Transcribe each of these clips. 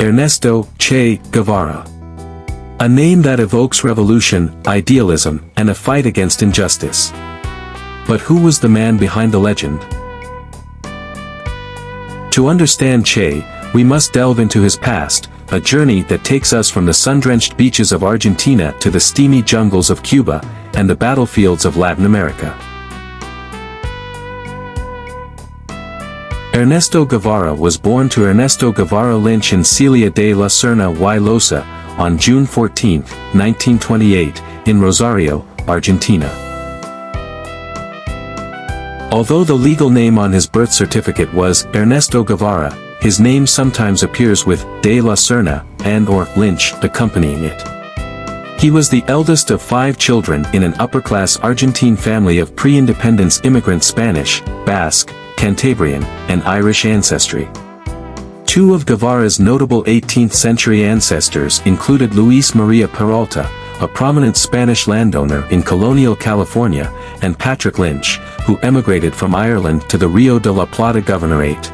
Ernesto Che Guevara. A name that evokes revolution, idealism, and a fight against injustice. But who was the man behind the legend? To understand Che, we must delve into his past, a journey that takes us from the sun-drenched beaches of Argentina to the steamy jungles of Cuba, and the battlefields of Latin America. Ernesto Guevara was born to Ernesto Guevara Lynch and Celia de la Serna y Loza, on June 14, 1928, in Rosario, Argentina. Although the legal name on his birth certificate was Ernesto Guevara, his name sometimes appears with de la Serna and/or Lynch accompanying it. He was the eldest of 5 children in an upper-class Argentine family of pre-independence immigrant Spanish, Basque, Cantabrian, and Irish ancestry. 2 of Guevara's notable 18th-century ancestors included Luis Maria Peralta, a prominent Spanish landowner in colonial California, and Patrick Lynch, who emigrated from Ireland to the Rio de la Plata Governorate.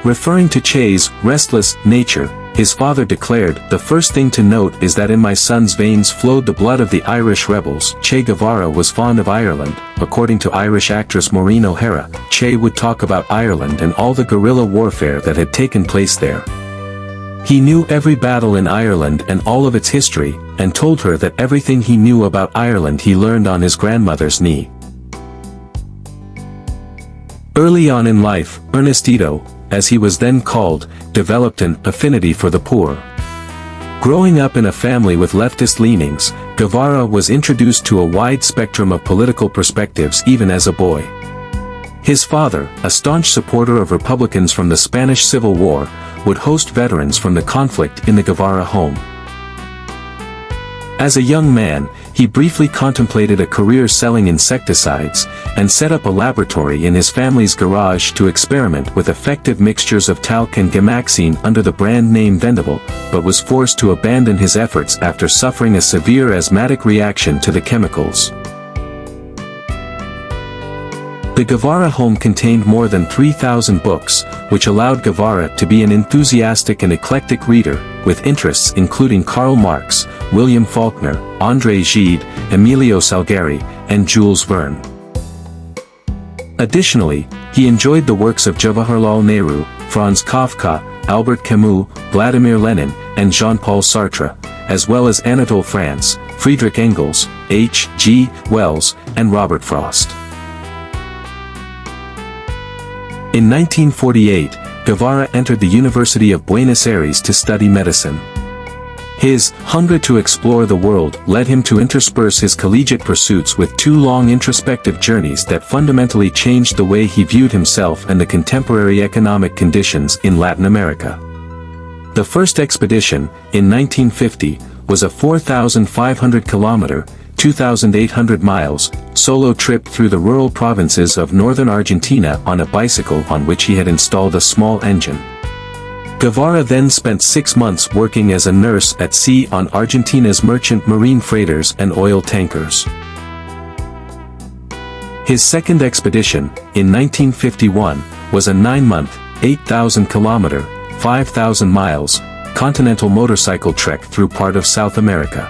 Referring to Che's restless nature, his father declared, "The first thing to note is that in my son's veins flowed the blood of the Irish rebels." Che Guevara was fond of Ireland. According to Irish actress Maureen O'Hara, Che would talk about Ireland and all the guerrilla warfare that had taken place there. He knew every battle in Ireland and all of its history, and told her that everything he knew about Ireland he learned on his grandmother's knee. Early on in life, Ernestito, as he was then called, developed an affinity for the poor. Growing up in a family with leftist leanings, Guevara was introduced to a wide spectrum of political perspectives even as a boy. His father, a staunch supporter of Republicans from the Spanish Civil War, would host veterans from the conflict in the Guevara home. As a young man, he briefly contemplated a career selling insecticides, and set up a laboratory in his family's garage to experiment with effective mixtures of talc and gamaxine under the brand name Vendaval, but was forced to abandon his efforts after suffering a severe asthmatic reaction to the chemicals. The Guevara home contained more than 3,000 books, which allowed Guevara to be an enthusiastic and eclectic reader, with interests including Karl Marx, William Faulkner, André Gide, Emilio Salgari, and Jules Verne. Additionally, he enjoyed the works of Jawaharlal Nehru, Franz Kafka, Albert Camus, Vladimir Lenin, and Jean-Paul Sartre, as well as Anatole France, Friedrich Engels, H. G. Wells, and Robert Frost. In 1948, Guevara entered the University of Buenos Aires to study medicine. His hunger to explore the world led him to intersperse his collegiate pursuits with 2 long introspective journeys that fundamentally changed the way he viewed himself and the contemporary economic conditions in Latin America. The first expedition, in 1950, was a 4,500-kilometer, 2,800 miles, solo trip through the rural provinces of northern Argentina on a bicycle on which he had installed a small engine. Guevara then spent 6 months working as a nurse at sea on Argentina's merchant marine freighters and oil tankers. His second expedition, in 1951, was a 9-month, 8,000-kilometer, 5,000 miles, continental motorcycle trek through part of South America.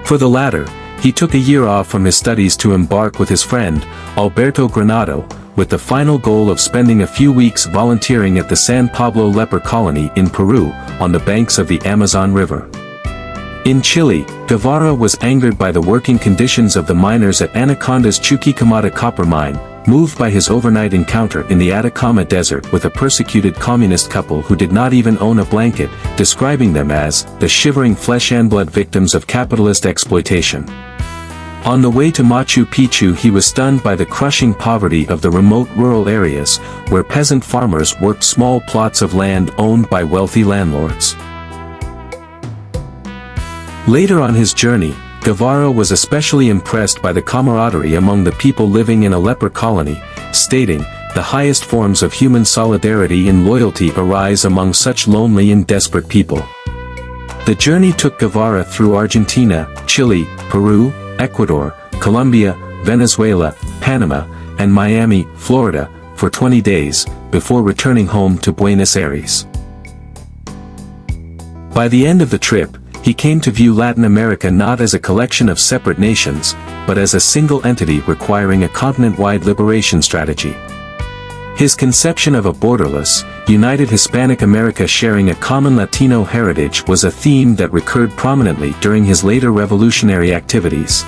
For the latter, he took a year off from his studies to embark with his friend, Alberto Granado, with the final goal of spending a few weeks volunteering at the San Pablo leper colony in Peru, on the banks of the Amazon River. In Chile, Guevara was angered by the working conditions of the miners at Anaconda's Chuquicamata copper mine, moved by his overnight encounter in the Atacama Desert with a persecuted communist couple who did not even own a blanket, describing them as the shivering flesh and blood victims of capitalist exploitation. On the way to Machu Picchu, he was stunned by the crushing poverty of the remote rural areas, where peasant farmers worked small plots of land owned by wealthy landlords. Later on his journey, Guevara was especially impressed by the camaraderie among the people living in a leper colony, stating, "The highest forms of human solidarity and loyalty arise among such lonely and desperate people." The journey took Guevara through Argentina, Chile, Peru, Ecuador, Colombia, Venezuela, Panama, and Miami, Florida, for 20 days, before returning home to Buenos Aires. By the end of the trip, he came to view Latin America not as a collection of separate nations, but as a single entity requiring a continent-wide liberation strategy. His conception of a borderless, united Hispanic America sharing a common Latino heritage was a theme that recurred prominently during his later revolutionary activities.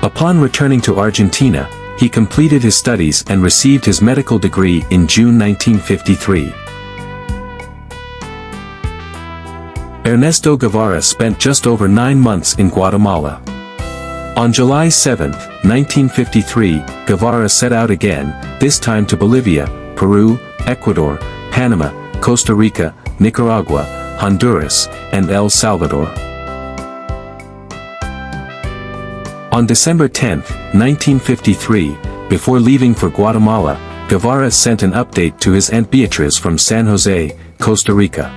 Upon returning to Argentina, he completed his studies and received his medical degree in June 1953. Ernesto Guevara spent just over 9 months in Guatemala. On July 7, 1953, Guevara set out again, this time to Bolivia, Peru, Ecuador, Panama, Costa Rica, Nicaragua, Honduras, and El Salvador. On December 10, 1953, before leaving for Guatemala, Guevara sent an update to his Aunt Beatriz from San Jose, Costa Rica.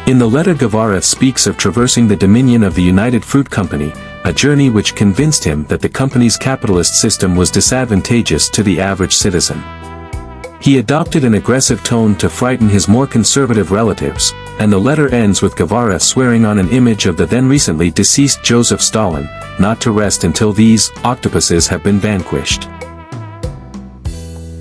In the letter, Guevara speaks of traversing the dominion of the United Fruit Company, a journey which convinced him that the company's capitalist system was disadvantageous to the average citizen. He adopted an aggressive tone to frighten his more conservative relatives, and the letter ends with Guevara swearing on an image of the then recently deceased Joseph Stalin, not to rest until these octopuses have been vanquished.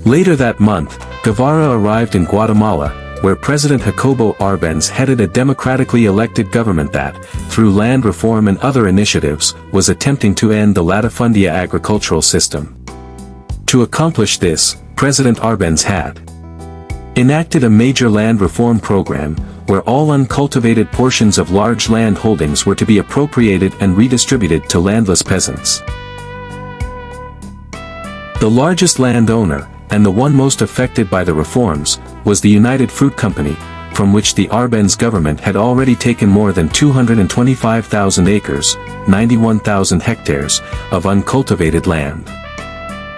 Later that month, Guevara arrived in Guatemala, where President Jacobo Arbenz headed a democratically elected government that, through land reform and other initiatives, was attempting to end the latifundia agricultural system. To accomplish this, President Arbenz had enacted a major land reform program, where all uncultivated portions of large land holdings were to be appropriated and redistributed to landless peasants. The largest landowner, and the one most affected by the reforms, was the United Fruit Company, from which the Arbenz government had already taken more than 225,000 acres, 91,000 hectares, of uncultivated land.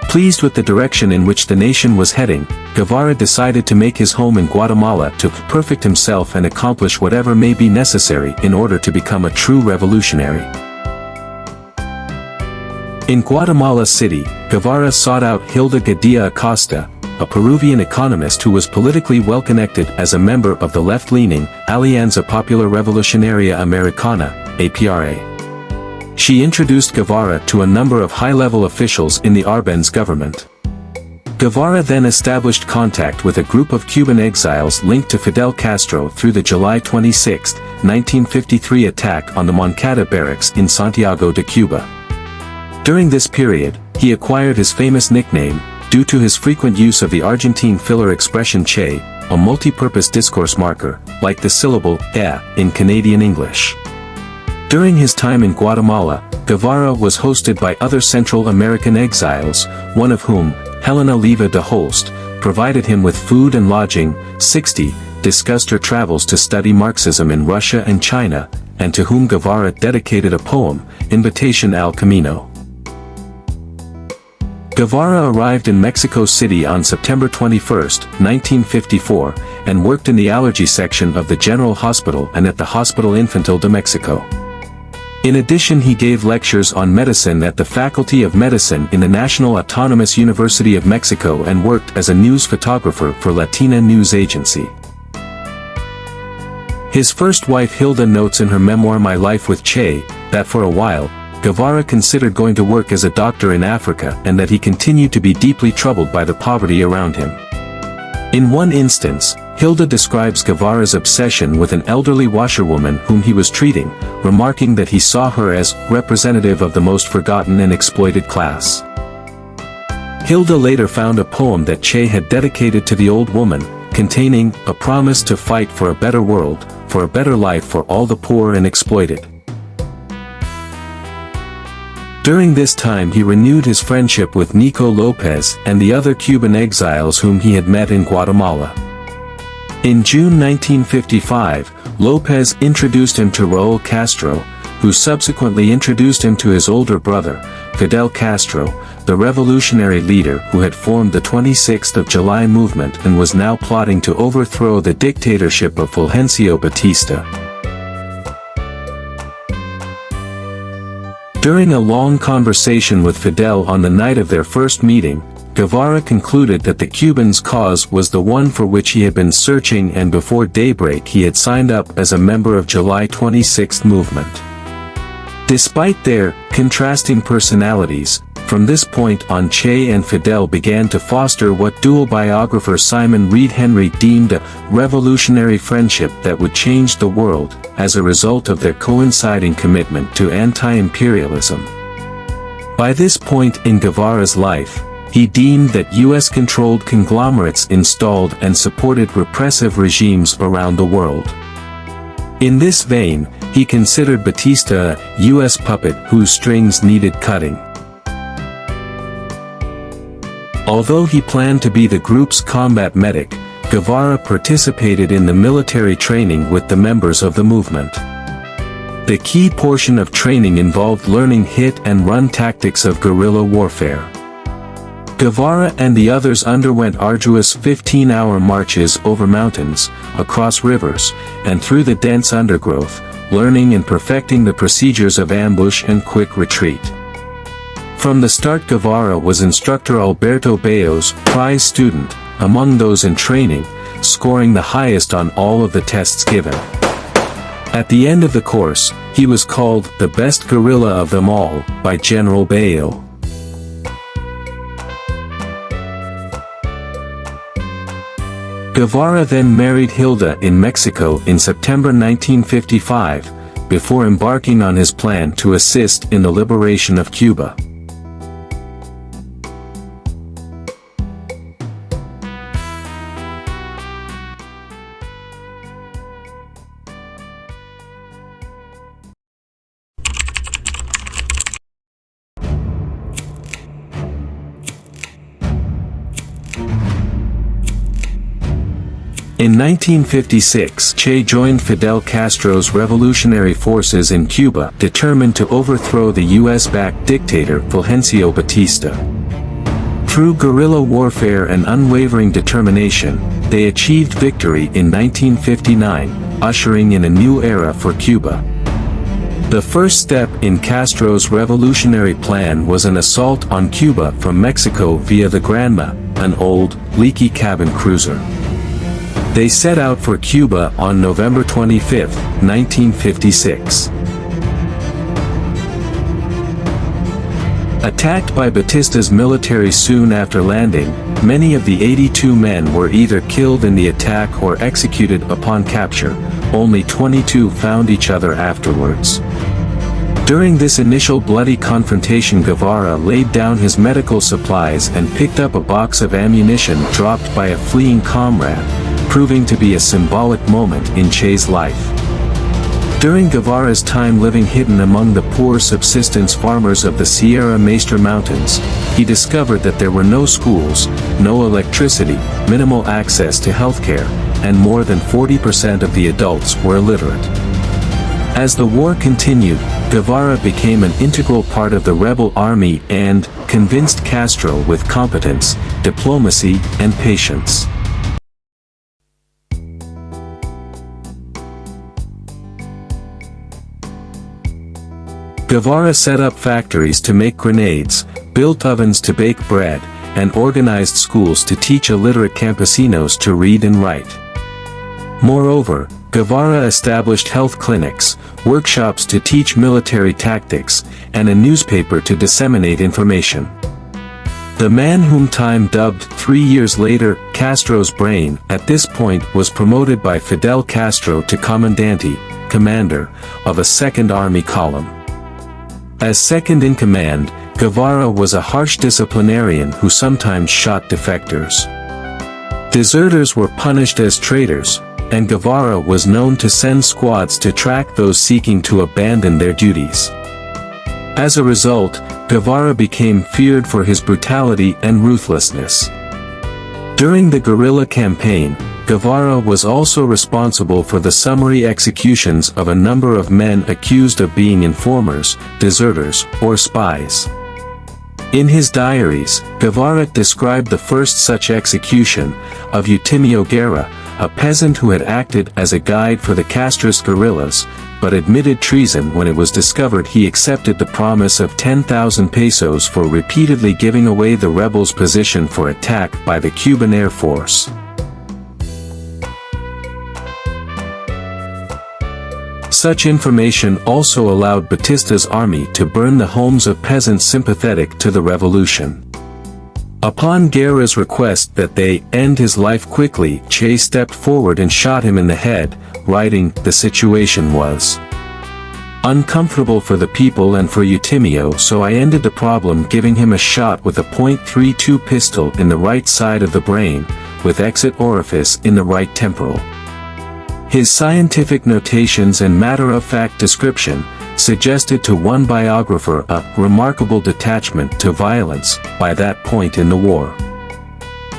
Pleased with the direction in which the nation was heading, Guevara decided to make his home in Guatemala to perfect himself and accomplish whatever may be necessary in order to become a true revolutionary. In Guatemala City, Guevara sought out Hilda Gadea Acosta, a Peruvian economist who was politically well-connected as a member of the left-leaning Alianza Popular Revolucionaria Americana, APRA. She introduced Guevara to a number of high-level officials in the Arbenz government. Guevara then established contact with a group of Cuban exiles linked to Fidel Castro through the July 26, 1953 attack on the Moncada barracks in Santiago de Cuba. During this period, he acquired his famous nickname, due to his frequent use of the Argentine filler expression che, a multi-purpose discourse marker, like the syllable "e" in Canadian English. During his time in Guatemala, Guevara was hosted by other Central American exiles, one of whom, Helena Leva de Holst, provided him with food and lodging. 60, discussed her travels to study Marxism in Russia and China, and to whom Guevara dedicated a poem, Invitation al Camino. Guevara arrived in Mexico City on September 21, 1954, and worked in the allergy section of the General Hospital and at the Hospital Infantil de Mexico. In addition, he gave lectures on medicine at the Faculty of Medicine in the National Autonomous University of Mexico and worked as a news photographer for Latina News Agency. His first wife Hilda notes in her memoir My Life with Che, that for a while, Guevara considered going to work as a doctor in Africa and that he continued to be deeply troubled by the poverty around him. In one instance, Hilda describes Guevara's obsession with an elderly washerwoman whom he was treating, remarking that he saw her as representative of the most forgotten and exploited class. Hilda later found a poem that Che had dedicated to the old woman, containing a promise to fight for a better world, for a better life for all the poor and exploited. During this time he renewed his friendship with Nico Lopez and the other Cuban exiles whom he had met in Guatemala. In June 1955, Lopez introduced him to Raúl Castro, who subsequently introduced him to his older brother, Fidel Castro, the revolutionary leader who had formed the 26th of July movement and was now plotting to overthrow the dictatorship of Fulgencio Batista. During a long conversation with Fidel on the night of their first meeting, Guevara concluded that the Cubans' cause was the one for which he had been searching, and before daybreak he had signed up as a member of July 26 movement. Despite their contrasting personalities, from this point on Che and Fidel began to foster what dual biographer Simon Reed Henry deemed a revolutionary friendship that would change the world, as a result of their coinciding commitment to anti-imperialism. By this point in Guevara's life, he deemed that US-controlled conglomerates installed and supported repressive regimes around the world. In this vein, he considered Batista a US puppet whose strings needed cutting. Although he planned to be the group's combat medic, Guevara participated in the military training with the members of the movement. The key portion of training involved learning hit-and-run tactics of guerrilla warfare. Guevara and the others underwent arduous 15-hour marches over mountains, across rivers, and through the dense undergrowth, learning and perfecting the procedures of ambush and quick retreat. From the start, Guevara was instructor Alberto Bayo's prize student, among those in training, scoring the highest on all of the tests given. At the end of the course, he was called the best guerrilla of them all by General Bayo. Guevara then married Hilda in Mexico in September 1955, before embarking on his plan to assist in the liberation of Cuba. In 1956, Che joined Fidel Castro's revolutionary forces in Cuba, determined to overthrow the US-backed dictator Fulgencio Batista. Through guerrilla warfare and unwavering determination, they achieved victory in 1959, ushering in a new era for Cuba. The first step in Castro's revolutionary plan was an assault on Cuba from Mexico via the Granma, an old, leaky cabin cruiser. They set out for Cuba on November 25, 1956. Attacked by Batista's military soon after landing, many of the 82 men were either killed in the attack or executed upon capture. Only 22 found each other afterwards. During this initial bloody confrontation, Guevara laid down his medical supplies and picked up a box of ammunition dropped by a fleeing comrade, proving to be a symbolic moment in Che's life. During Guevara's time living hidden among the poor subsistence farmers of the Sierra Maestre Mountains, he discovered that there were no schools, no electricity, minimal access to healthcare, and more than 40% of the adults were illiterate. As the war continued, Guevara became an integral part of the rebel army and convinced Castro with competence, diplomacy, and patience. Guevara set up factories to make grenades, built ovens to bake bread, and organized schools to teach illiterate campesinos to read and write. Moreover, Guevara established health clinics, workshops to teach military tactics, and a newspaper to disseminate information. The man whom Time dubbed 3 years later Castro's brain, at this point was promoted by Fidel Castro to Comandante, commander, of a Second Army column. As second-in-command, Guevara was a harsh disciplinarian who sometimes shot defectors. Deserters were punished as traitors, and Guevara was known to send squads to track those seeking to abandon their duties. As a result, Guevara became feared for his brutality and ruthlessness. During the guerrilla campaign, Guevara was also responsible for the summary executions of a number of men accused of being informers, deserters, or spies. In his diaries, Guevara described the first such execution, of Eutimio Guerra, a peasant who had acted as a guide for the Castro's guerrillas, but admitted treason when it was discovered he accepted the promise of 10,000 pesos for repeatedly giving away the rebels' position for attack by the Cuban Air Force. Such information also allowed Batista's army to burn the homes of peasants sympathetic to the revolution. Upon Guerra's request that they end his life quickly, Che stepped forward and shot him in the head, writing, "The situation was uncomfortable for the people and for Eutimio, so I ended the problem giving him a shot with a .32 pistol in the right side of the brain, with exit orifice in the right temporal." His scientific notations and matter-of-fact description suggested to one biographer a remarkable detachment to violence by that point in the war.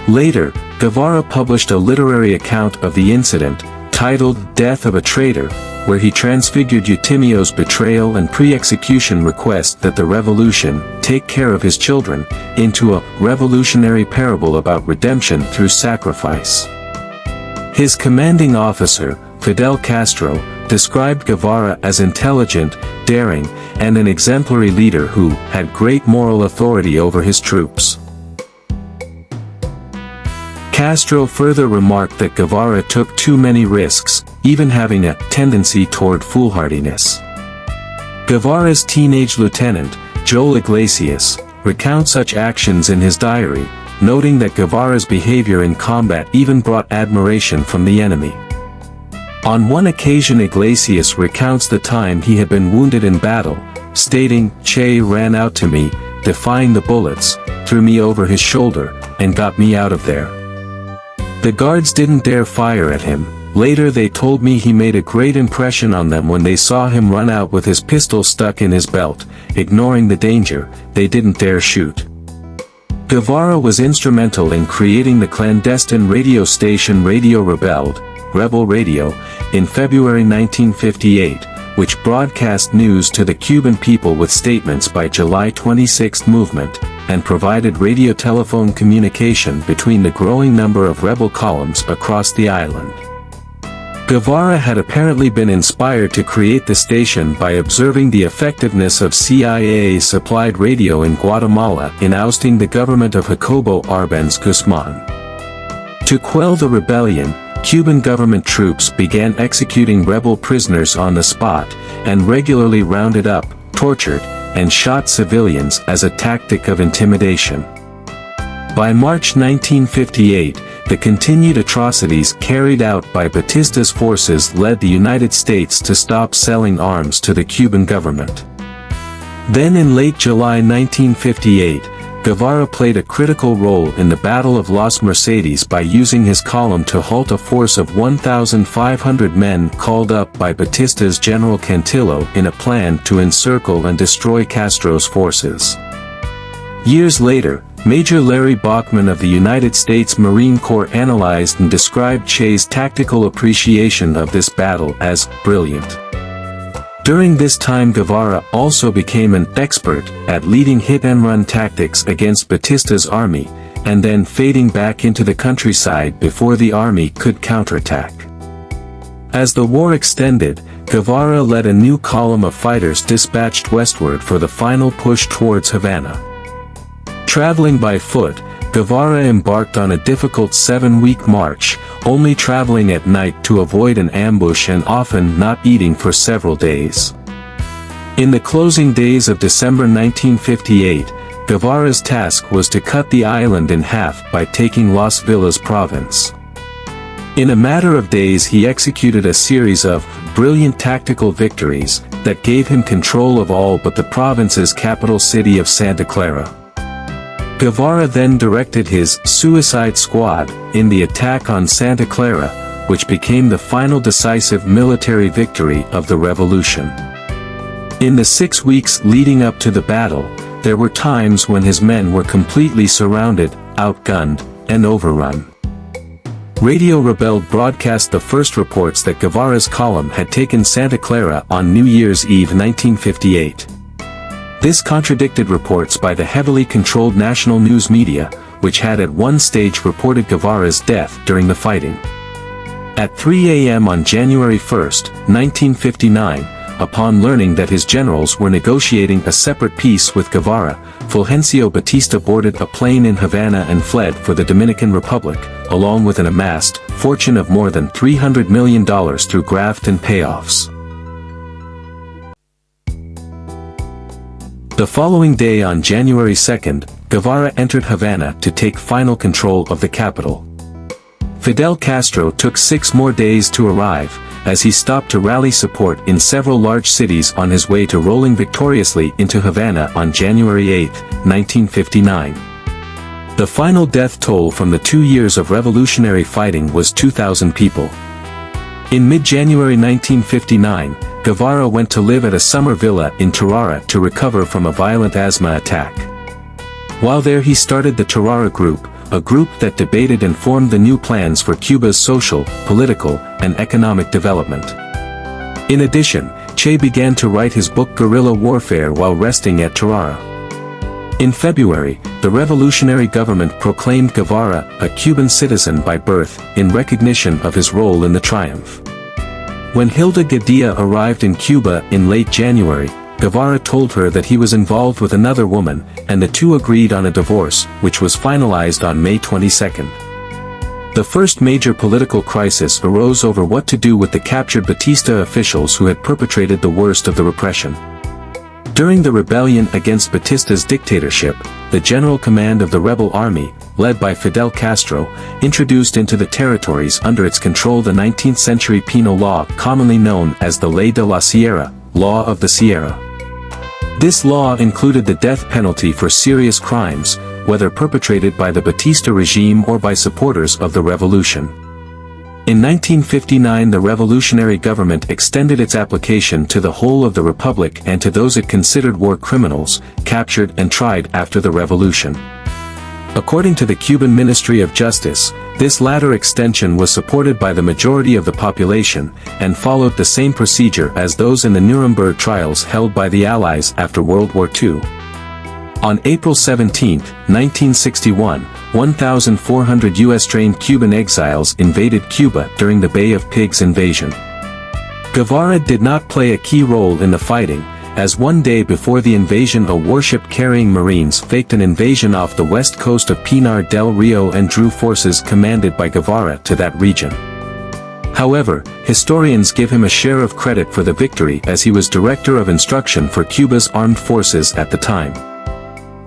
Later, Guevara published a literary account of the incident, titled Death of a Traitor, where he transfigured Eutimio's betrayal and pre-execution request that the revolution take care of his children, into a revolutionary parable about redemption through sacrifice. His commanding officer, Fidel Castro, described Guevara as intelligent, daring, and an exemplary leader who had great moral authority over his troops. Castro further remarked that Guevara took too many risks, even having a tendency toward foolhardiness. Guevara's teenage lieutenant, Joel Iglesias, recounts such actions in his diary, noting that Guevara's behavior in combat even brought admiration from the enemy. On one occasion Iglesias recounts the time he had been wounded in battle, stating, "Che ran out to me, defying the bullets, threw me over his shoulder, and got me out of there. The guards didn't dare fire at him. Later they told me he made a great impression on them when they saw him run out with his pistol stuck in his belt. Ignoring the danger, they didn't dare shoot." Guevara was instrumental in creating the clandestine radio station Radio Rebel Radio, in February 1958, which broadcast news to the Cuban people with statements by July 26 movement, and provided radio-telephone communication between the growing number of rebel columns across the island. Guevara had apparently been inspired to create the station by observing the effectiveness of CIA-supplied radio in Guatemala in ousting the government of Jacobo Arbenz Guzman. To quell the rebellion, Cuban government troops began executing rebel prisoners on the spot, and regularly rounded up, tortured, and shot civilians as a tactic of intimidation. By March 1958, the continued atrocities carried out by Batista's forces led the United States to stop selling arms to the Cuban government. Then in late July 1958, Guevara played a critical role in the Battle of Los Mercedes by using his column to halt a force of 1,500 men called up by Batista's General Cantillo in a plan to encircle and destroy Castro's forces. Years later, Major Larry Bachman of the United States Marine Corps analyzed and described Che's tactical appreciation of this battle as brilliant. During this time Guevara also became an expert at leading hit-and-run tactics against Batista's army, and then fading back into the countryside before the army could counterattack. As the war extended, Guevara led a new column of fighters dispatched westward for the final push towards Havana. Traveling by foot, Guevara embarked on a difficult 7-week march, only traveling at night to avoid an ambush and often not eating for several days. In the closing days of December 1958, Guevara's task was to cut the island in half by taking Las Villas province. In a matter of days he executed a series of brilliant tactical victories that gave him control of all but the province's capital city of Santa Clara. Guevara then directed his Suicide Squad in the attack on Santa Clara, which became the final decisive military victory of the revolution. In the 6 weeks leading up to the battle, there were times when his men were completely surrounded, outgunned, and overrun. Radio Rebel broadcast the first reports that Guevara's column had taken Santa Clara on New Year's Eve 1958. This contradicted reports by the heavily controlled national news media, which had at one stage reported Guevara's death during the fighting. At 3 a.m. on January 1, 1959, upon learning that his generals were negotiating a separate peace with Guevara, Fulgencio Batista boarded a plane in Havana and fled for the Dominican Republic, along with an amassed fortune of more than $300 million through graft and payoffs. The following day on January 2, Guevara entered Havana to take final control of the capital. Fidel Castro took 6 more days to arrive, as he stopped to rally support in several large cities on his way to rolling victoriously into Havana on January 8, 1959. The final death toll from the 2 years of revolutionary fighting was 2,000 people. In mid-January 1959, Guevara went to live at a summer villa in Tarara to recover from a violent asthma attack. While there he started the Tarara Group, a group that debated and formed the new plans for Cuba's social, political, and economic development. In addition, Che began to write his book Guerrilla Warfare while resting at Tarara. In February, the revolutionary government proclaimed Guevara a Cuban citizen by birth, in recognition of his role in the triumph. When Hilda Guerrilla arrived in Cuba in late January, Guevara told her that he was involved with another woman, and the two agreed on a divorce, which was finalized on May 22. The first major political crisis arose over what to do with the captured Batista officials who had perpetrated the worst of the repression. During the rebellion against Batista's dictatorship, the General Command of the rebel army, led by Fidel Castro, introduced into the territories under its control the 19th-century penal law commonly known as the Ley de la Sierra, Law of the Sierra. This law included the death penalty for serious crimes, whether perpetrated by the Batista regime or by supporters of the revolution. In 1959 the revolutionary government extended its application to the whole of the republic and to those it considered war criminals, captured and tried after the revolution. According to the Cuban Ministry of Justice, this latter extension was supported by the majority of the population, and followed the same procedure as those in the Nuremberg trials held by the Allies after World War II. On April 17, 1961, 1,400 U.S.-trained Cuban exiles invaded Cuba during the Bay of Pigs invasion. Guevara did not play a key role in the fighting, as one day before the invasion a warship carrying Marines faked an invasion off the west coast of Pinar del Rio and drew forces commanded by Guevara to that region. However, historians give him a share of credit for the victory as he was Director of Instruction for Cuba's armed forces at the time.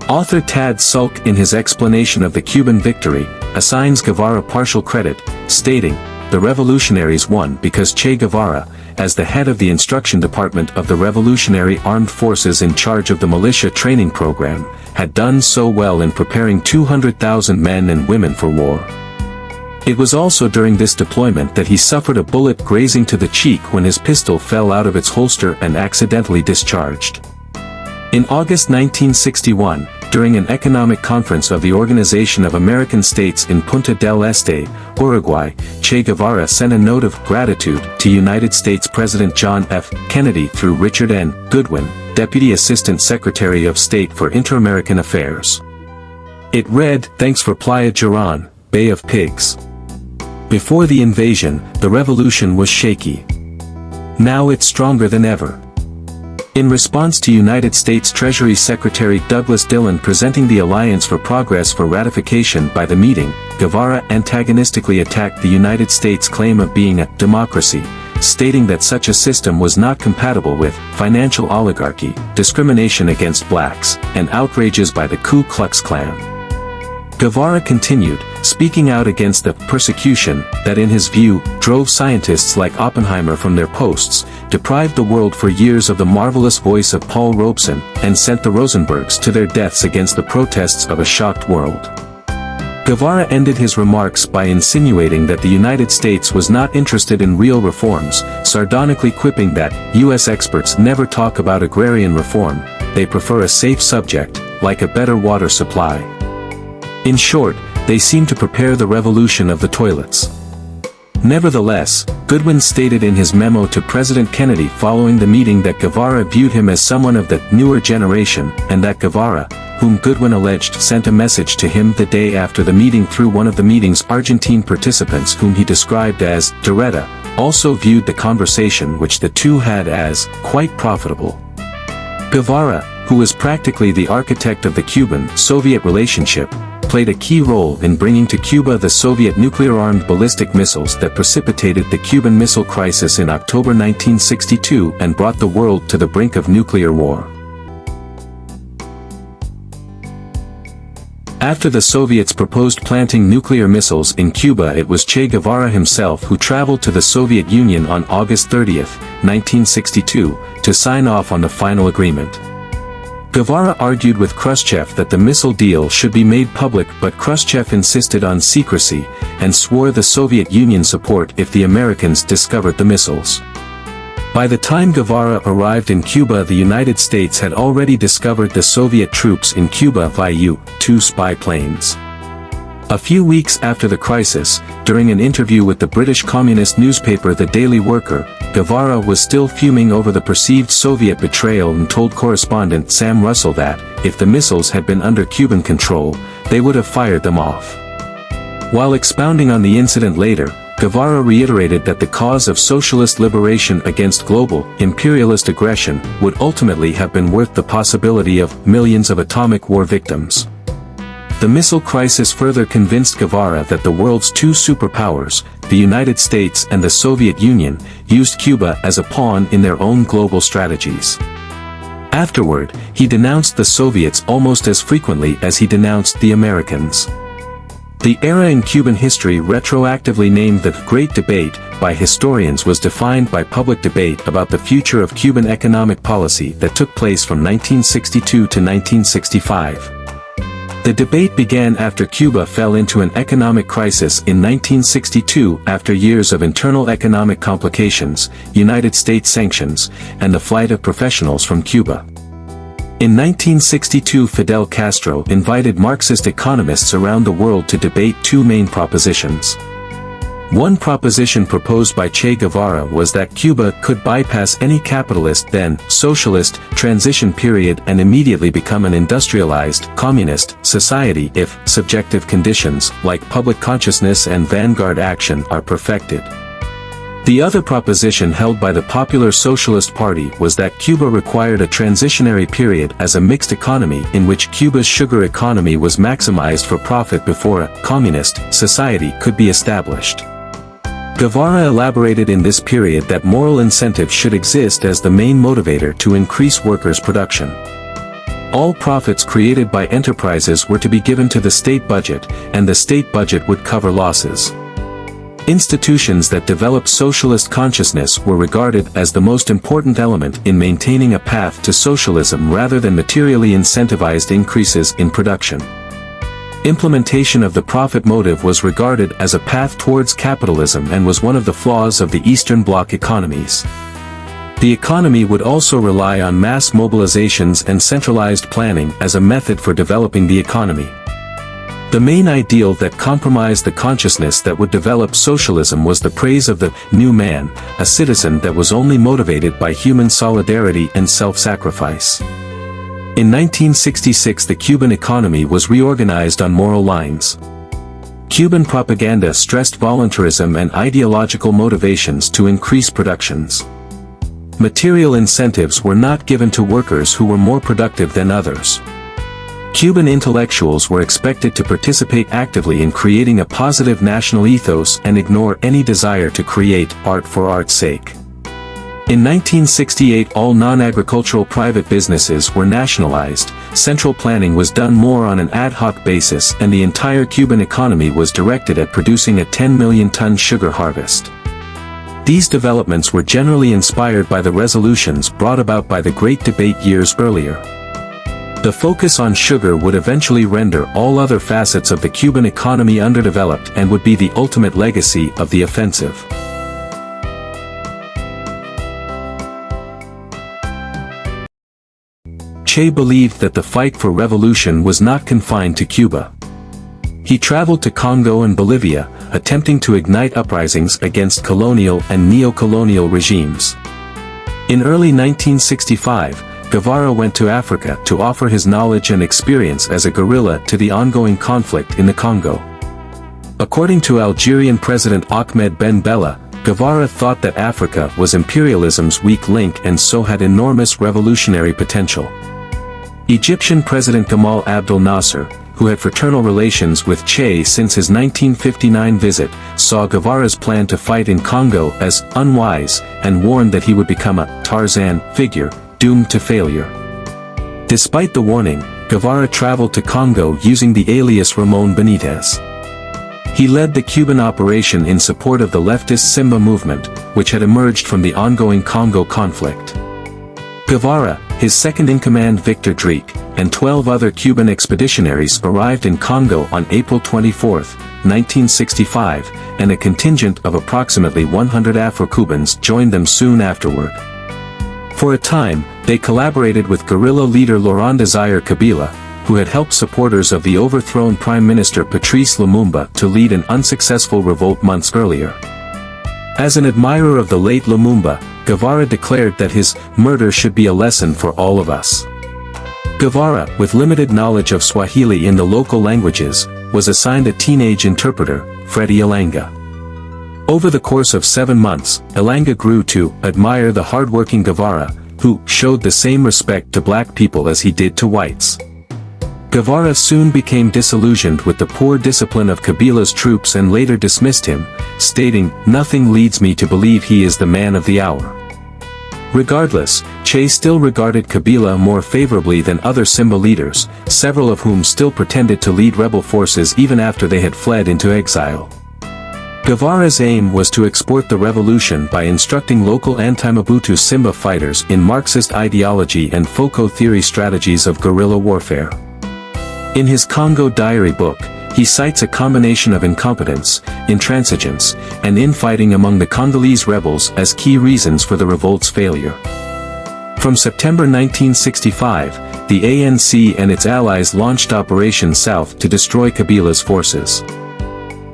Author Tad Sulk in his explanation of the Cuban victory, assigns Guevara partial credit, stating, "The revolutionaries won because Che Guevara, as the head of the instruction department of the Revolutionary Armed Forces in charge of the militia training program, had done so well in preparing 200,000 men and women for war." It was also during this deployment that he suffered a bullet grazing to the cheek when his pistol fell out of its holster and accidentally discharged. In August 1961, during an economic conference of the Organization of American States in Punta del Este, Uruguay, Che Guevara sent a note of gratitude to United States President John F. Kennedy through Richard N. Goodwin, Deputy Assistant Secretary of State for Inter-American Affairs. It read, "Thanks for Playa Girón, Bay of Pigs." Before the invasion, the revolution was shaky. Now it's stronger than ever. In response to United States Treasury Secretary Douglas Dillon presenting the Alliance for Progress for ratification by the meeting, Guevara antagonistically attacked the United States' claim of being a democracy, stating that such a system was not compatible with financial oligarchy, discrimination against blacks, and outrages by the Ku Klux Klan. Guevara continued, speaking out against the persecution that in his view, drove scientists like Oppenheimer from their posts, deprived the world for years of the marvelous voice of Paul Robeson, and sent the Rosenbergs to their deaths against the protests of a shocked world. Guevara ended his remarks by insinuating that the United States was not interested in real reforms, sardonically quipping that, U.S. experts never talk about agrarian reform, they prefer a safe subject, like a better water supply. In short, they seem to prepare the revolution of the toilets. Nevertheless, Goodwin stated in his memo to President Kennedy following the meeting that Guevara viewed him as someone of the newer generation, and that Guevara, whom Goodwin alleged sent a message to him the day after the meeting through one of the meeting's Argentine participants whom he described as Doretta, also viewed the conversation which the two had as quite profitable. Guevara, who was practically the architect of the Cuban-Soviet relationship, played a key role in bringing to Cuba the Soviet nuclear-armed ballistic missiles that precipitated the Cuban Missile Crisis in October 1962 and brought the world to the brink of nuclear war. After the Soviets proposed planting nuclear missiles in Cuba, it was Che Guevara himself who traveled to the Soviet Union on August 30, 1962, to sign off on the final agreement. Guevara argued with Khrushchev that the missile deal should be made public, but Khrushchev insisted on secrecy, and swore the Soviet Union support if the Americans discovered the missiles. By the time Guevara arrived in Cuba, the United States had already discovered the Soviet troops in Cuba via U-2 spy planes. A few weeks after the crisis, during an interview with the British communist newspaper The Daily Worker, Guevara was still fuming over the perceived Soviet betrayal and told correspondent Sam Russell that, if the missiles had been under Cuban control, they would have fired them off. While expounding on the incident later, Guevara reiterated that the cause of socialist liberation against global, imperialist aggression would ultimately have been worth the possibility of millions of atomic war victims. The missile crisis further convinced Guevara that the world's two superpowers, the United States and the Soviet Union, used Cuba as a pawn in their own global strategies. Afterward, he denounced the Soviets almost as frequently as he denounced the Americans. The era in Cuban history retroactively named the Great Debate by historians was defined by public debate about the future of Cuban economic policy that took place from 1962 to 1965. The debate began after Cuba fell into an economic crisis in 1962 after years of internal economic complications, United States sanctions, and the flight of professionals from Cuba. In 1962, Fidel Castro invited Marxist economists around the world to debate two main propositions. One proposition proposed by Che Guevara was that Cuba could bypass any capitalist then socialist transition period and immediately become an industrialized, communist society if subjective conditions like public consciousness and vanguard action are perfected. The other proposition held by the Popular Socialist Party was that Cuba required a transitionary period as a mixed economy in which Cuba's sugar economy was maximized for profit before a communist society could be established. Guevara elaborated in this period that moral incentives should exist as the main motivator to increase workers' production. All profits created by enterprises were to be given to the state budget, and the state budget would cover losses. Institutions that developed socialist consciousness were regarded as the most important element in maintaining a path to socialism rather than materially incentivized increases in production. Implementation of the profit motive was regarded as a path towards capitalism and was one of the flaws of the Eastern Bloc economies. The economy would also rely on mass mobilizations and centralized planning as a method for developing the economy. The main ideal that compromised the consciousness that would develop socialism was the praise of the new man, a citizen that was only motivated by human solidarity and self-sacrifice. In 1966, the Cuban economy was reorganized on moral lines. Cuban propaganda stressed voluntarism and ideological motivations to increase productions. Material incentives were not given to workers who were more productive than others. Cuban intellectuals were expected to participate actively in creating a positive national ethos and ignore any desire to create art for art's sake. In 1968, all non-agricultural private businesses were nationalized, central planning was done more on an ad hoc basis, and the entire Cuban economy was directed at producing a 10 million ton sugar harvest. These developments were generally inspired by the resolutions brought about by the Great Debate years earlier. The focus on sugar would eventually render all other facets of the Cuban economy underdeveloped and would be the ultimate legacy of the offensive. Che believed that the fight for revolution was not confined to Cuba. He traveled to Congo and Bolivia, attempting to ignite uprisings against colonial and neo-colonial regimes. In early 1965, Guevara went to Africa to offer his knowledge and experience as a guerrilla to the ongoing conflict in the Congo. According to Algerian President Ahmed Ben Bella, Guevara thought that Africa was imperialism's weak link and so had enormous revolutionary potential. Egyptian President Gamal Abdel Nasser, who had fraternal relations with Che since his 1959 visit, saw Guevara's plan to fight in Congo as unwise and warned that he would become a Tarzan figure, doomed to failure. Despite the warning, Guevara traveled to Congo using the alias Ramon Benitez. He led the Cuban operation in support of the leftist Simba movement, which had emerged from the ongoing Congo conflict. Guevara, his second-in-command Victor Drake, and 12 other Cuban expeditionaries arrived in Congo on April 24, 1965, and a contingent of approximately 100 Afro-Cubans joined them soon afterward. For a time, they collaborated with guerrilla leader Laurent Desire Kabila, who had helped supporters of the overthrown Prime Minister Patrice Lumumba to lead an unsuccessful revolt months earlier. As an admirer of the late Lumumba, Guevara declared that his murder should be a lesson for all of us. Guevara, with limited knowledge of Swahili in the local languages, was assigned a teenage interpreter, Freddie Elanga. Over the course of 7 months, Elanga grew to admire the hard-working Guevara, who showed the same respect to black people as he did to whites. Guevara soon became disillusioned with the poor discipline of Kabila's troops and later dismissed him, stating, "Nothing leads me to believe he is the man of the hour." Regardless, Che still regarded Kabila more favorably than other Simba leaders, several of whom still pretended to lead rebel forces even after they had fled into exile. Guevara's aim was to export the revolution by instructing local anti-Mobutu Simba fighters in Marxist ideology and Foucault theory strategies of guerrilla warfare. In his Congo diary book, he cites a combination of incompetence, intransigence, and infighting among the Congolese rebels as key reasons for the revolt's failure. From September 1965, the ANC and its allies launched Operation South to destroy Kabila's forces.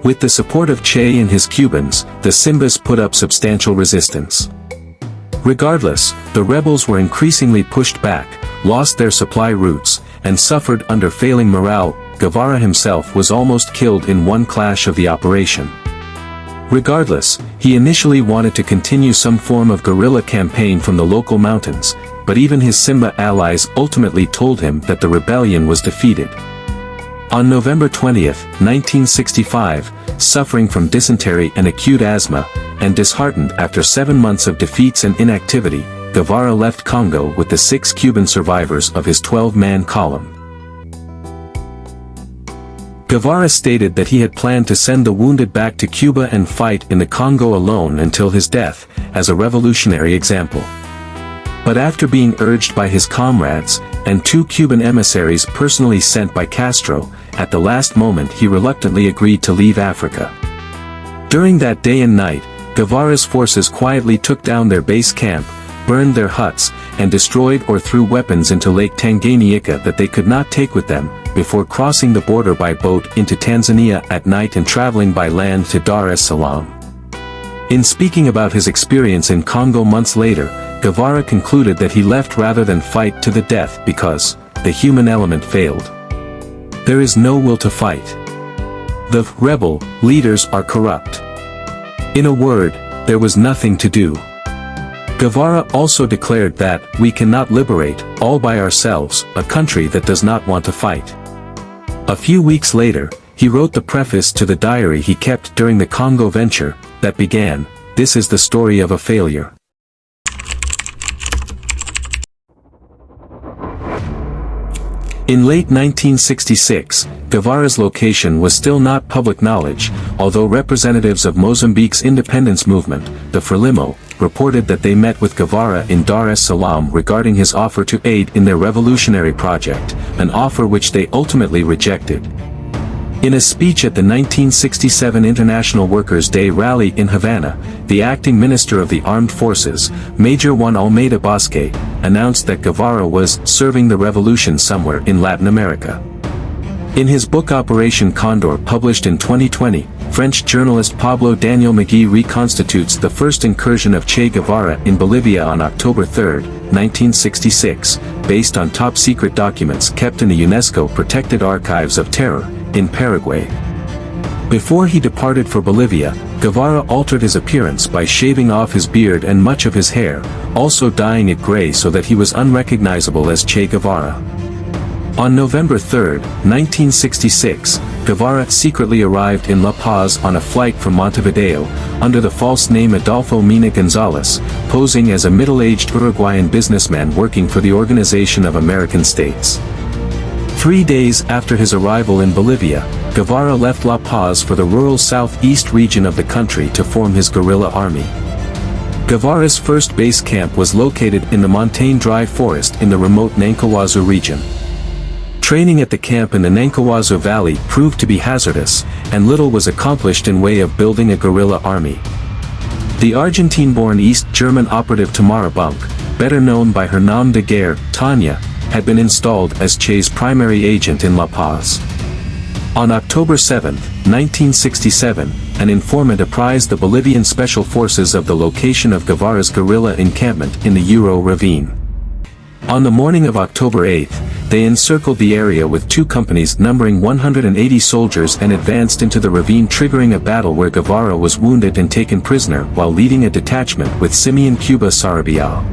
With the support of Che and his Cubans, the Simbas put up substantial resistance. Regardless, the rebels were increasingly pushed back, lost their supply routes, and suffered under failing morale. Guevara himself was almost killed in one clash of the operation. Regardless, he initially wanted to continue some form of guerrilla campaign from the local mountains, but even his Simba allies ultimately told him that the rebellion was defeated. On November 20, 1965, suffering from dysentery and acute asthma, and disheartened after 7 months of defeats and inactivity, Guevara left Congo with the 6 Cuban survivors of his 12-man column. Guevara stated that he had planned to send the wounded back to Cuba and fight in the Congo alone until his death, as a revolutionary example. But after being urged by his comrades, and 2 Cuban emissaries personally sent by Castro, at the last moment he reluctantly agreed to leave Africa. During that day and night, Guevara's forces quietly took down their base camp, burned their huts, and destroyed or threw weapons into Lake Tanganyika that they could not take with them, before crossing the border by boat into Tanzania at night and traveling by land to Dar es Salaam. In speaking about his experience in Congo months later, Guevara concluded that he left rather than fight to the death because the human element failed. There is no will to fight. The rebel leaders are corrupt. In a word, there was nothing to do. Guevara also declared that we cannot liberate, all by ourselves, a country that does not want to fight. A few weeks later, he wrote the preface to the diary he kept during the Congo venture, that began, "This is the story of a failure." In late 1966, Guevara's location was still not public knowledge, although representatives of Mozambique's independence movement, the Frelimo, reported that they met with Guevara in Dar es Salaam regarding his offer to aid in their revolutionary project, an offer which they ultimately rejected. In a speech at the 1967 International Workers' Day rally in Havana, the acting Minister of the Armed Forces, Major Juan Almeida Bosque, announced that Guevara was serving the revolution somewhere in Latin America. In his book Operation Condor published in 2020, French journalist Pablo Daniel Magui reconstitutes the first incursion of Che Guevara in Bolivia on October 3, 1966, based on top-secret documents kept in the UNESCO-protected archives of terror, in Paraguay. Before he departed for Bolivia, Guevara altered his appearance by shaving off his beard and much of his hair, also dyeing it gray so that he was unrecognizable as Che Guevara. On November 3, 1966, Guevara secretly arrived in La Paz on a flight from Montevideo, under the false name Adolfo Mina Gonzalez, posing as a middle-aged Uruguayan businessman working for the Organization of American States. 3 days after his arrival in Bolivia, Guevara left La Paz for the rural southeast region of the country to form his guerrilla army. Guevara's first base camp was located in the montane dry forest in the remote Nankawazu region. Training at the camp in the Nankawazu Valley proved to be hazardous, and little was accomplished in way of building a guerrilla army. The Argentine-born East German operative Tamara Bunk, better known by her nom de guerre, Tanya, had been installed as Che's primary agent in La Paz. On October 7, 1967, an informant apprised the Bolivian Special Forces of the location of Guevara's guerrilla encampment in the Uro Ravine. On the morning of October 8, they encircled the area with 2 companies numbering 180 soldiers and advanced into the ravine, triggering a battle where Guevara was wounded and taken prisoner while leading a detachment with Simeon Cuba Sarabial.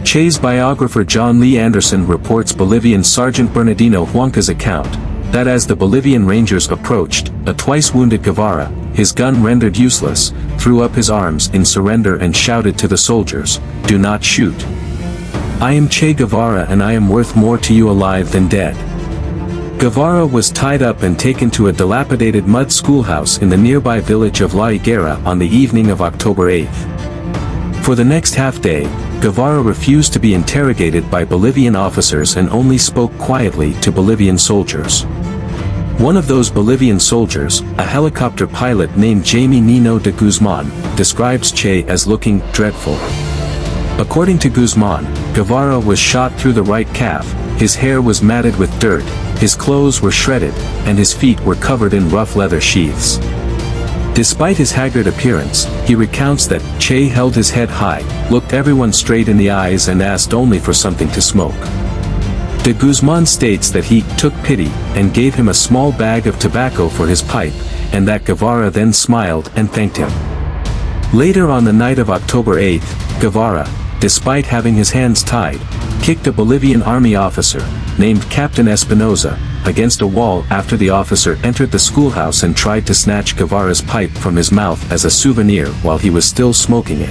Che's biographer John Lee Anderson reports Bolivian Sergeant Bernardino Huanca's account, that as the Bolivian Rangers approached, a twice-wounded Guevara, his gun rendered useless, threw up his arms in surrender and shouted to the soldiers, "Do not shoot. I am Che Guevara and I am worth more to you alive than dead." Guevara was tied up and taken to a dilapidated mud schoolhouse in the nearby village of La Higuera on the evening of October 8. For the next half-day, Guevara refused to be interrogated by Bolivian officers and only spoke quietly to Bolivian soldiers. One of those Bolivian soldiers, a helicopter pilot named Jaime Nino de Guzman, describes Che as looking dreadful. According to Guzman, Guevara was shot through the right calf, his hair was matted with dirt, his clothes were shredded, and his feet were covered in rough leather sheaths. Despite his haggard appearance, he recounts that Che held his head high, looked everyone straight in the eyes and asked only for something to smoke. De Guzman states that he took pity and gave him a small bag of tobacco for his pipe, and that Guevara then smiled and thanked him. Later on the night of October 8, Guevara, despite having his hands tied, kicked a Bolivian army officer, named Captain Espinoza, against a wall after the officer entered the schoolhouse and tried to snatch Guevara's pipe from his mouth as a souvenir while he was still smoking it.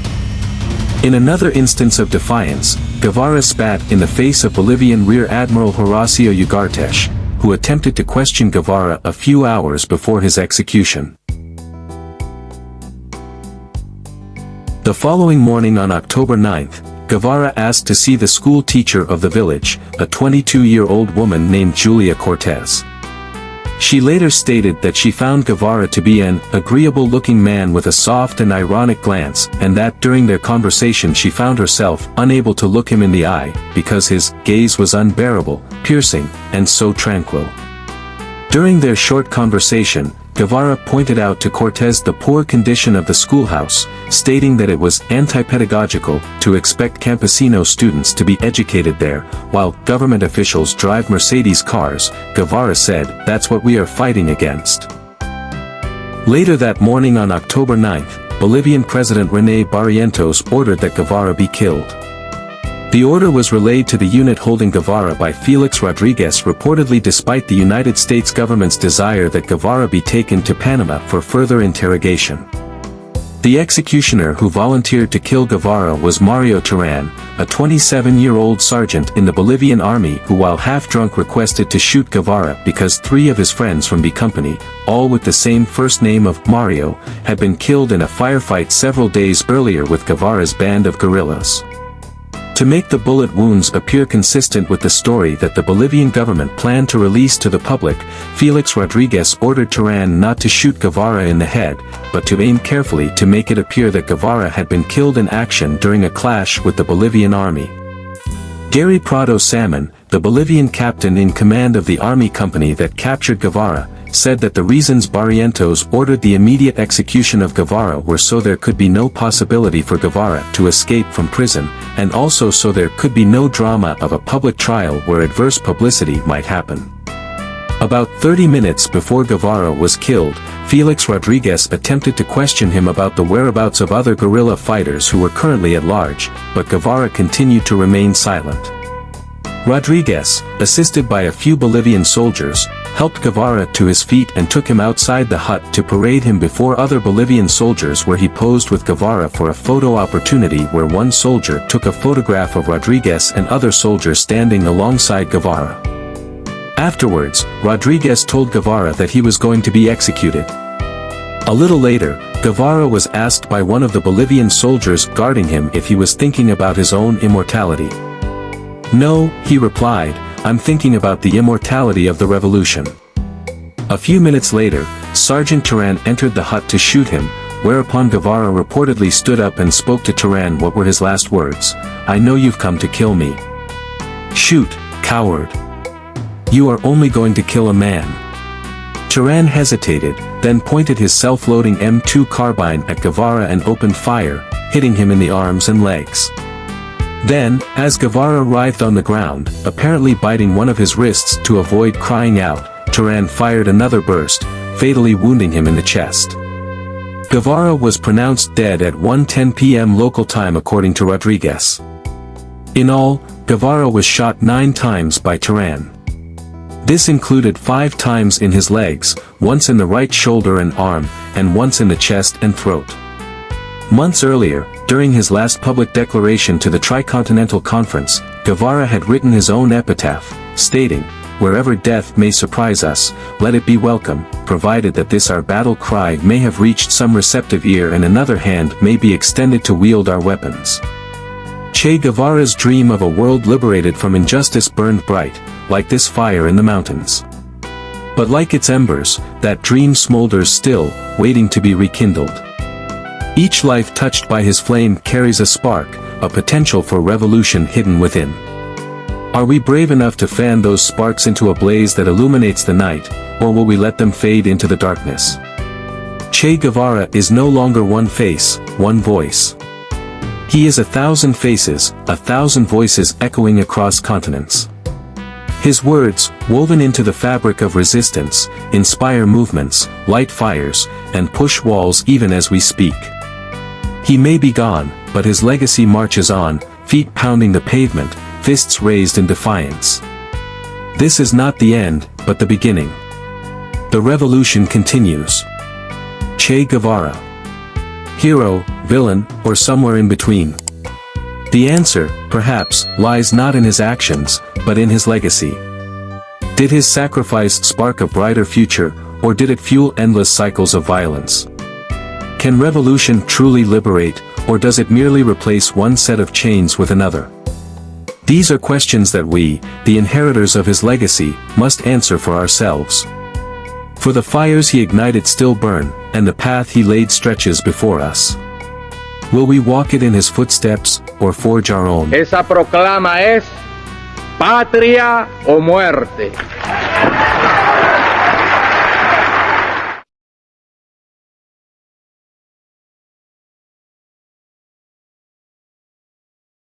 In another instance of defiance, Guevara spat in the face of Bolivian Rear Admiral Horacio Ugarteche, who attempted to question Guevara a few hours before his execution. The following morning on October 9, Guevara asked to see the school teacher of the village, a 22-year-old woman named Julia Cortez. She later stated that she found Guevara to be an agreeable-looking man with a soft and ironic glance, and that during their conversation she found herself unable to look him in the eye, because his gaze was unbearable, piercing, and so tranquil. During their short conversation, Guevara pointed out to Cortez the poor condition of the schoolhouse, stating that it was anti-pedagogical to expect campesino students to be educated there, while government officials drive Mercedes cars. Guevara said, "That's what we are fighting against." Later that morning on October 9, Bolivian President René Barrientos ordered that Guevara be killed. The order was relayed to the unit holding Guevara by Felix Rodriguez, reportedly despite the United States government's desire that Guevara be taken to Panama for further interrogation. The executioner who volunteered to kill Guevara was Mario Terán, a 27-year-old sergeant in the Bolivian army who while half-drunk requested to shoot Guevara because 3 of his friends from B Company, all with the same first name of Mario, had been killed in a firefight several days earlier with Guevara's band of guerrillas. To make the bullet wounds appear consistent with the story that the Bolivian government planned to release to the public, Felix Rodriguez ordered Terán not to shoot Guevara in the head, but to aim carefully to make it appear that Guevara had been killed in action during a clash with the Bolivian army. Gary Prado Salmon, the Bolivian captain in command of the army company that captured Guevara, said that the reasons Barrientos ordered the immediate execution of Guevara were so there could be no possibility for Guevara to escape from prison, and also so there could be no drama of a public trial where adverse publicity might happen. About 30 minutes before Guevara was killed, Felix Rodriguez attempted to question him about the whereabouts of other guerrilla fighters who were currently at large, but Guevara continued to remain silent. Rodriguez, assisted by a few Bolivian soldiers, helped Guevara to his feet and took him outside the hut to parade him before other Bolivian soldiers, where he posed with Guevara for a photo opportunity, where one soldier took a photograph of Rodriguez and other soldiers standing alongside Guevara. Afterwards, Rodriguez told Guevara that he was going to be executed. A little later, Guevara was asked by one of the Bolivian soldiers guarding him if he was thinking about his own immortality. "No," he replied, "I'm thinking about the immortality of the revolution." A few minutes later, Sergeant Turan entered the hut to shoot him, whereupon Guevara reportedly stood up and spoke to Turan. What were his last words? "I know you've come to kill me. Shoot, coward. You are only going to kill a man." Turan hesitated, then pointed his self-loading M2 carbine at Guevara and opened fire, hitting him in the arms and legs. Then, as Guevara writhed on the ground, apparently biting one of his wrists to avoid crying out, Turan fired another burst, fatally wounding him in the chest. Guevara was pronounced dead at 1:10 p.m. local time, according to Rodriguez. In all, Guevara was shot 9 times by Turan. This included 5 times in his legs, once in the right shoulder and arm, and once in the chest and throat. Months earlier, during his last public declaration to the Tricontinental Conference, Guevara had written his own epitaph, stating, "Wherever death may surprise us, let it be welcome, provided that this our battle cry may have reached some receptive ear and another hand may be extended to wield our weapons." Che Guevara's dream of a world liberated from injustice burned bright, like this fire in the mountains. But like its embers, that dream smolders still, waiting to be rekindled. Each life touched by his flame carries a spark, a potential for revolution hidden within. Are we brave enough to fan those sparks into a blaze that illuminates the night, or will we let them fade into the darkness? Che Guevara is no longer one face, one voice. He is 1,000 faces, 1,000 voices echoing across continents. His words, woven into the fabric of resistance, inspire movements, light fires, and push walls even as we speak. He may be gone, but his legacy marches on, feet pounding the pavement, fists raised in defiance. This is not the end, but the beginning. The revolution continues. Che Guevara. Hero, villain, or somewhere in between? The answer, perhaps, lies not in his actions, but in his legacy. Did his sacrifice spark a brighter future, or did it fuel endless cycles of violence? Can revolution truly liberate, or does it merely replace one set of chains with another? These are questions that we, the inheritors of his legacy, must answer for ourselves. For the fires he ignited still burn, and the path he laid stretches before us. Will we walk it in his footsteps, or forge our own? Esa proclama es patria o muerte.